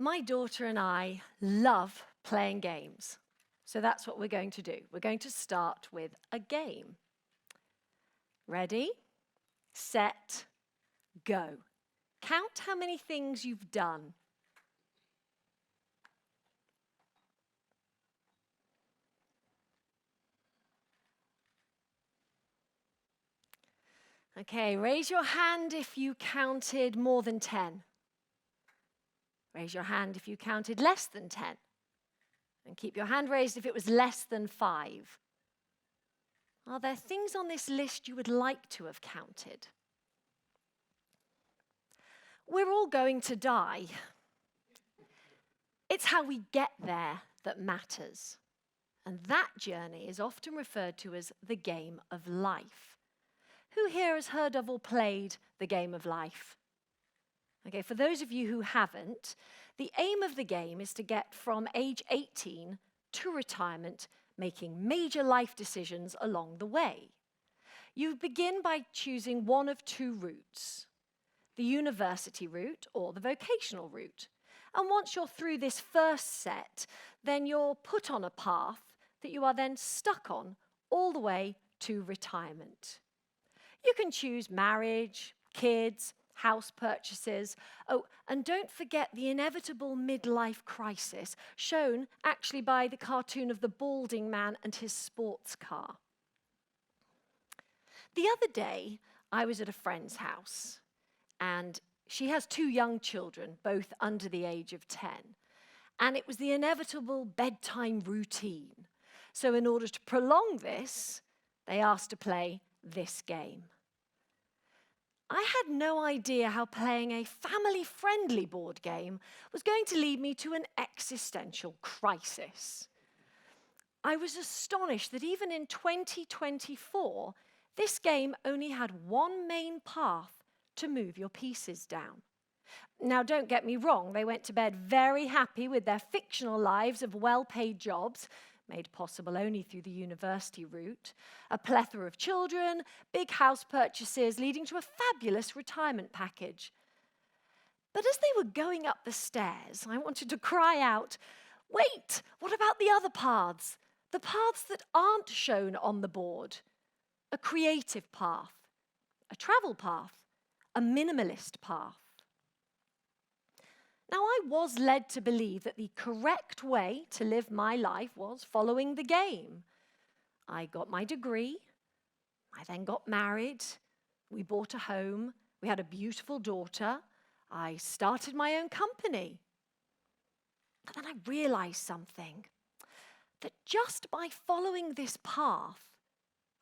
My daughter and I love playing games. So that's what we're going to do. We're going to start with a game. Ready, set, go. Count how many things you've done. Okay, raise your hand if you counted more than 10. Raise your hand if you counted less than 10. And keep your hand raised if it was less than 5. Are there things on this list you would like to have counted? We're all going to die. It's how we get there that matters. And that journey is often referred to as the game of life. Who here has heard of or played the game of life? Okay, for those of you who haven't, the aim of the game is to get from age 18 to retirement, making major life decisions along the way. You begin by choosing one of two routes, the university route or the vocational route. And once you're through this first set, then you're put on a path that you are then stuck on all the way to retirement. You can choose marriage, kids, house purchases. Oh, and don't forget the inevitable midlife crisis, shown actually by the cartoon of the balding man and his sports car. The other day, I was at a friend's house, and she has 2 young children, both under the age of 10. And it was the inevitable bedtime routine. So in order to prolong this, they asked to play this game. I had no idea how playing a family-friendly board game was going to lead me to an existential crisis. I was astonished that even in 2024, this game only had one main path to move your pieces down. Now, don't get me wrong, they went to bed very happy with their fictional lives of well-paid jobs, made possible only through the university route, a plethora of children, big house purchases, leading to a fabulous retirement package. But as they were going up the stairs, I wanted to cry out, wait, what about the other paths? The paths that aren't shown on the board. A creative path, a travel path, a minimalist path. Now, I was led to believe that the correct way to live my life was following the game. I got my degree, I then got married, we bought a home, we had a beautiful daughter, I started my own company. But then I realized something, that just by following this path,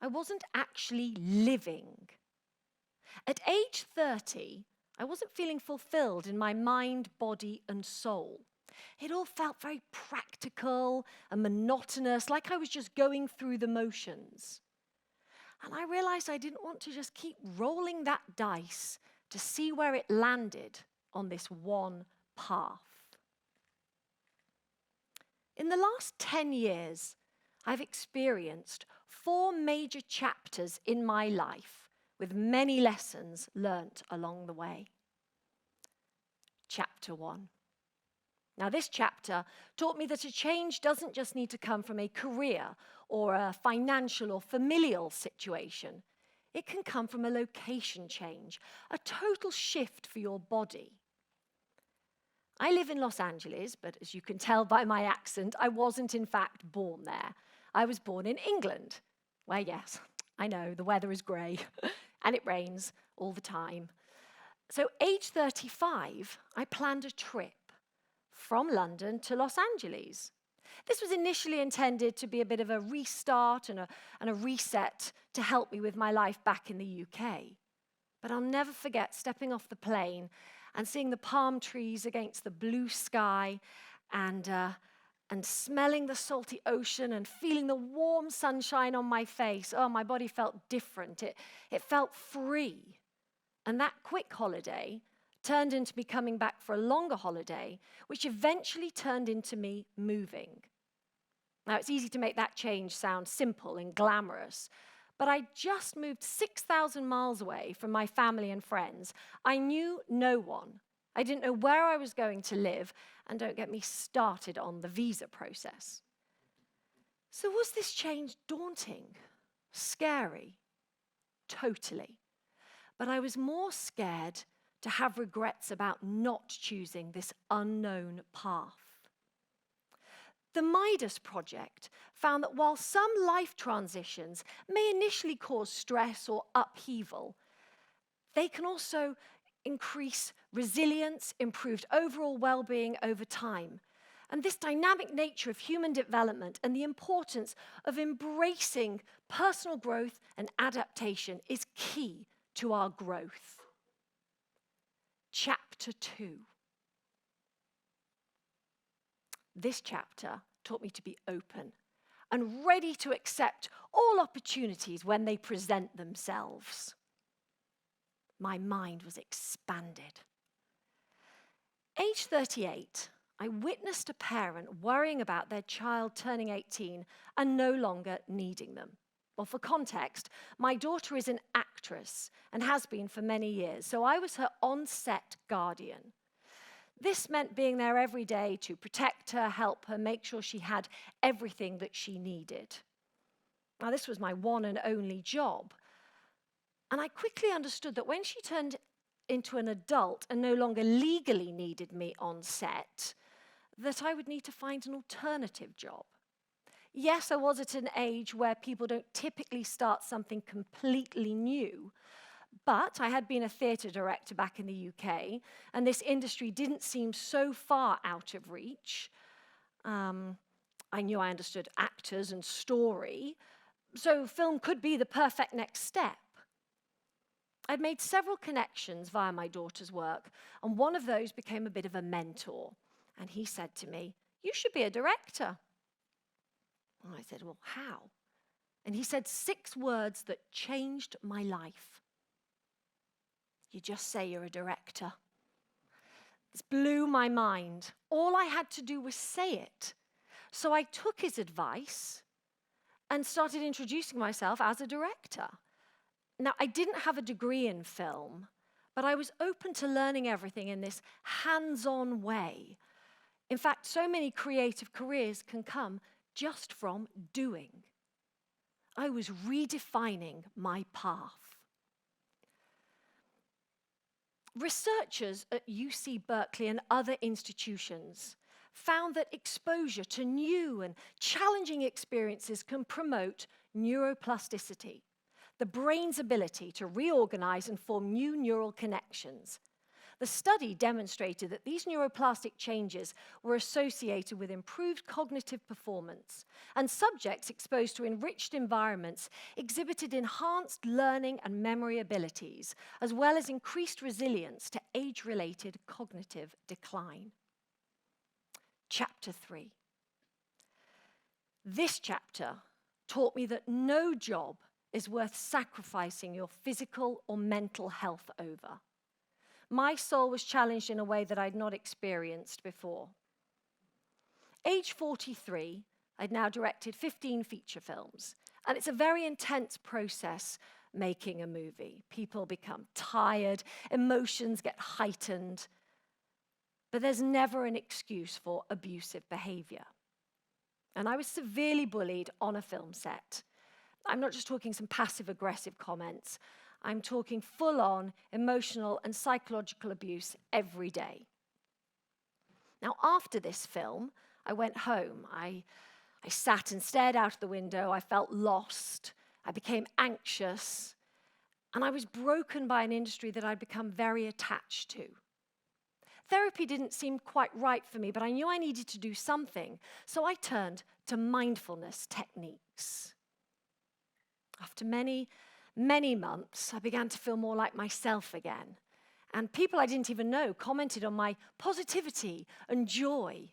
I wasn't actually living. At age 30, I wasn't feeling fulfilled in my mind, body, and soul. It all felt very practical and monotonous, like I was just going through the motions. And I realized I didn't want to just keep rolling that dice to see where it landed on this one path. In the last 10 years, I've experienced 4 major chapters in my life, with many lessons learnt along the way. Chapter 1. Now, this chapter taught me that a change doesn't just need to come from a career or a financial or familial situation. It can come from a location change, a total shift for your body. I live in Los Angeles, but as you can tell by my accent, I wasn't in fact born there. I was born in England, where, yes, I know, the weather is grey and it rains all the time. So, age 35, I planned a trip from London to Los Angeles. This was initially intended to be a bit of a restart and a reset to help me with my life back in the UK. But I'll never forget stepping off the plane and seeing the palm trees against the blue sky and smelling the salty ocean and feeling the warm sunshine on my face. Oh, my body felt different. It felt free. And that quick holiday turned into me coming back for a longer holiday, which eventually turned into me moving. Now, it's easy to make that change sound simple and glamorous, but I just moved 6,000 miles away from my family and friends. I knew no one, I didn't know where I was going to live, and don't get me started on the visa process. So was this change daunting? Scary? Totally. But I was more scared to have regrets about not choosing this unknown path. The Midas project found that while some life transitions may initially cause stress or upheaval, they can also increase resilience, improved overall well-being over time. And this dynamic nature of human development and the importance of embracing personal growth and adaptation is key to our growth. Chapter 2. This chapter taught me to be open and ready to accept all opportunities when they present themselves. My mind was expanded. Age 38, I witnessed a parent worrying about their child turning 18 and no longer needing them. Well, for context, my daughter is an actress and has been for many years, so I was her on-set guardian. This meant being there every day to protect her, help her, make sure she had everything that she needed. Now, this was my one and only job. And I quickly understood that when she turned into an adult and no longer legally needed me on set, that I would need to find an alternative job. Yes, I was at an age where people don't typically start something completely new, but I had been a theatre director back in the UK, and this industry didn't seem so far out of reach. I knew I understood actors and story, so film could be the perfect next step. I'd made several connections via my daughter's work, and one of those became a bit of a mentor. And he said to me, "You should be a director." And I said, "Well, how?" And he said 6 words that changed my life. "You just say you're a director." This blew my mind. All I had to do was say it. So I took his advice and started introducing myself as a director. Now, I didn't have a degree in film, but I was open to learning everything in this hands-on way. In fact, so many creative careers can come just from doing. I was redefining my path. Researchers at UC Berkeley and other institutions found that exposure to new and challenging experiences can promote neuroplasticity, the brain's ability to reorganize and form new neural connections. The study demonstrated that these neuroplastic changes were associated with improved cognitive performance, and subjects exposed to enriched environments exhibited enhanced learning and memory abilities, as well as increased resilience to age-related cognitive decline. Chapter 3. This chapter taught me that no job is worth sacrificing your physical or mental health over. My soul was challenged in a way that I'd not experienced before. Age 43, I'd now directed 15 feature films, and it's a very intense process making a movie. People become tired, emotions get heightened, but there's never an excuse for abusive behavior. And I was severely bullied on a film set. I'm not just talking some passive-aggressive comments. I'm talking full-on emotional and psychological abuse every day. Now, after this film, I went home. I sat and stared out of the window. I felt lost. I became anxious. And I was broken by an industry that I'd become very attached to. Therapy didn't seem quite right for me, but I knew I needed to do something. So I turned to mindfulness techniques. After many months, I began to feel more like myself again. And people I didn't even know commented on my positivity and joy.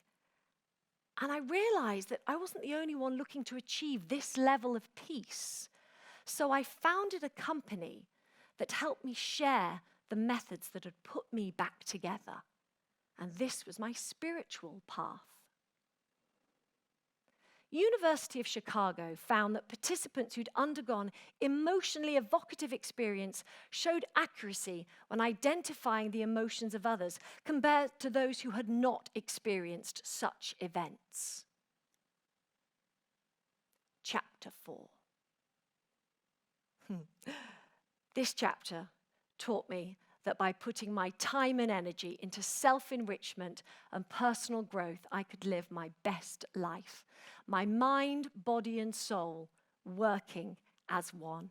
And I realized that I wasn't the only one looking to achieve this level of peace. So I founded a company that helped me share the methods that had put me back together. And this was my spiritual path. University of Chicago found that participants who'd undergone emotionally evocative experience showed accuracy when identifying the emotions of others compared to those who had not experienced such events. Chapter 4. This chapter taught me that by putting my time and energy into self-enrichment and personal growth, I could live my best life, my mind, body, and soul working as one.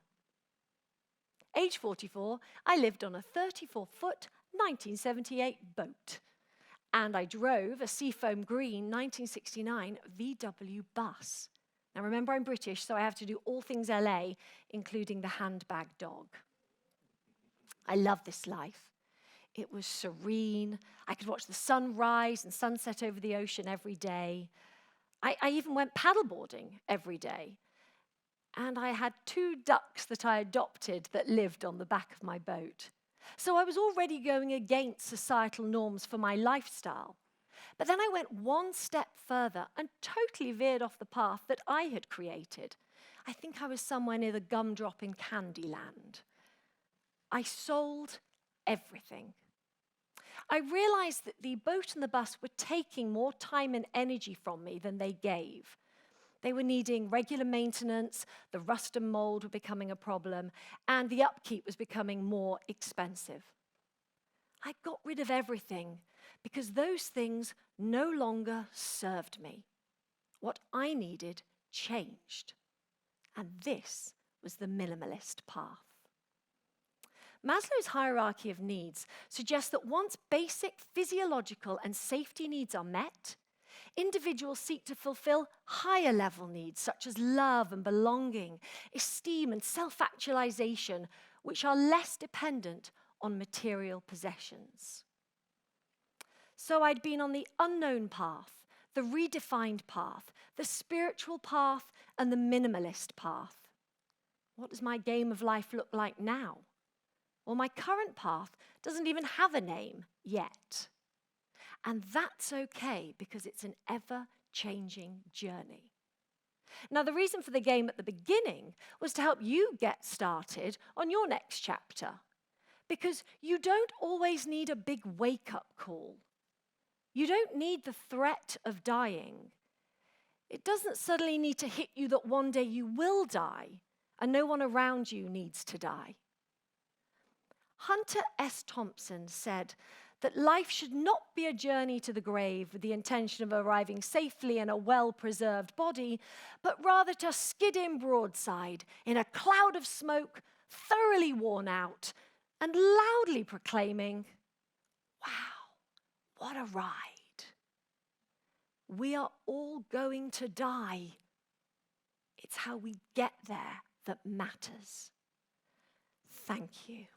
Age 44, I lived on a 34-foot 1978 boat, and I drove a seafoam green 1969 VW bus. Now remember, I'm British, so I have to do all things LA, including the handbag dog. I love this life. It was serene. I could watch the sun rise and sunset over the ocean every day. I even went paddleboarding every day. And I had 2 ducks that I adopted that lived on the back of my boat. So I was already going against societal norms for my lifestyle. But then I went one step further and totally veered off the path that I had created. I think I was somewhere near the gumdrop in Candyland. I sold everything. I realized that the boat and the bus were taking more time and energy from me than they gave. They were needing regular maintenance, the rust and mold were becoming a problem, and the upkeep was becoming more expensive. I got rid of everything because those things no longer served me. What I needed changed. And this was the minimalist path. Maslow's hierarchy of needs suggests that once basic physiological and safety needs are met, individuals seek to fulfill higher level needs such as love and belonging, esteem and self-actualization, which are less dependent on material possessions. So I'd been on the unknown path, the redefined path, the spiritual path, and the minimalist path. What does my game of life look like now? Well, my current path doesn't even have a name yet. And that's okay because it's an ever-changing journey. Now, the reason for the game at the beginning was to help you get started on your next chapter. Because you don't always need a big wake-up call. You don't need the threat of dying. It doesn't suddenly need to hit you that one day you will die, and no one around you needs to die. Hunter S. Thompson said that life should not be a journey to the grave with the intention of arriving safely in a well-preserved body, but rather to skid in broadside in a cloud of smoke, thoroughly worn out, and loudly proclaiming, "Wow, what a ride. We are all going to die. It's how we get there that matters." Thank you.